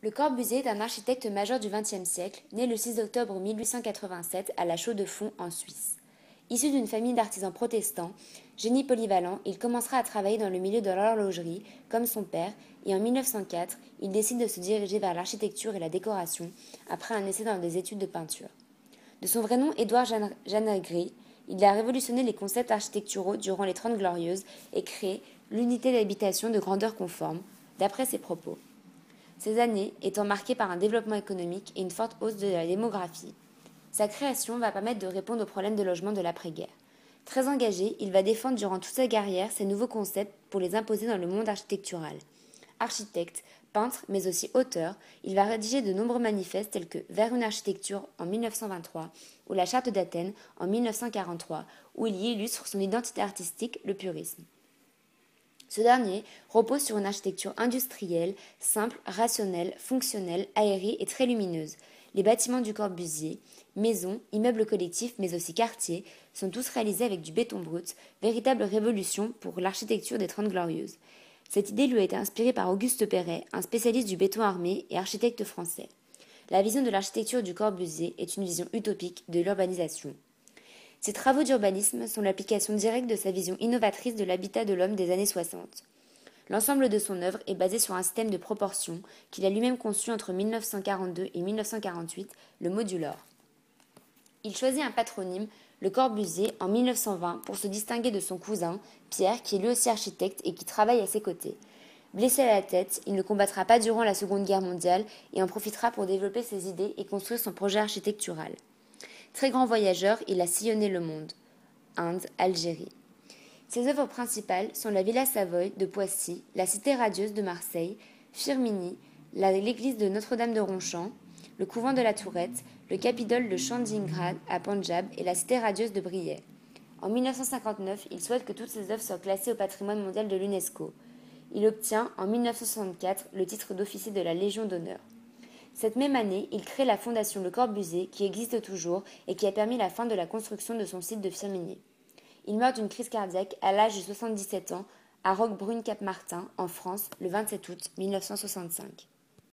Le Corbusier est un architecte majeur du XXe siècle, né le 6 octobre 1887 à La Chaux-de-Fonds en Suisse. Issu d'une famille d'artisans protestants, génie polyvalent, il commencera à travailler dans le milieu de l'horlogerie, comme son père, et en 1904, il décide de se diriger vers l'architecture et la décoration, après un essai dans des études de peinture. De son vrai nom Édouard Janagri, il a révolutionné les concepts architecturaux durant les Trente Glorieuses et créé l'unité d'habitation de grandeur conforme, d'après ses propos. Ces années étant marquées par un développement économique et une forte hausse de la démographie, sa création va permettre de répondre aux problèmes de logement de l'après-guerre. Très engagé, il va défendre durant toute sa carrière ces nouveaux concepts pour les imposer dans le monde architectural. Architecte, peintre, mais aussi auteur, il va rédiger de nombreux manifestes tels que Vers une architecture en 1923 ou la Charte d'Athènes en 1943, où il y illustre son identité artistique, le purisme. Ce dernier repose sur une architecture industrielle, simple, rationnelle, fonctionnelle, aérée et très lumineuse. Les bâtiments du Corbusier, maisons, immeubles collectifs, mais aussi quartiers, sont tous réalisés avec du béton brut, véritable révolution pour l'architecture des Trente Glorieuses. Cette idée lui a été inspirée par Auguste Perret, un spécialiste du béton armé et architecte français. La vision de l'architecture du Corbusier est une vision utopique de l'urbanisation. Ses travaux d'urbanisme sont l'application directe de sa vision innovatrice de l'habitat de l'homme des années 60. L'ensemble de son œuvre est basé sur un système de proportions qu'il a lui-même conçu entre 1942 et 1948, le modulor. Il choisit un patronyme, le Corbusier, en 1920 pour se distinguer de son cousin, Pierre, qui est lui aussi architecte et qui travaille à ses côtés. Blessé à la tête, il ne combattra pas durant la Seconde Guerre mondiale et en profitera pour développer ses idées et construire son projet architectural. Très grand voyageur, il a sillonné le monde. Inde, Algérie. Ses œuvres principales sont la Villa Savoy de Poissy, la Cité radieuse de Marseille, Firminy, l'église de Notre-Dame de Ronchamp, le couvent de la Tourette, le Capitole de Chandigarh à Pendjab et la Cité radieuse de Briey. En 1959, il souhaite que toutes ses œuvres soient classées au patrimoine mondial de l'UNESCO. Il obtient en 1964 le titre d'officier de la Légion d'honneur. Cette même année, il crée la fondation Le Corbusier, qui existe toujours et qui a permis la fin de la construction de son site de Firminy. Il meurt d'une crise cardiaque à l'âge de 77 ans à Roquebrune-Cap-Martin, en France, le 27 août 1965.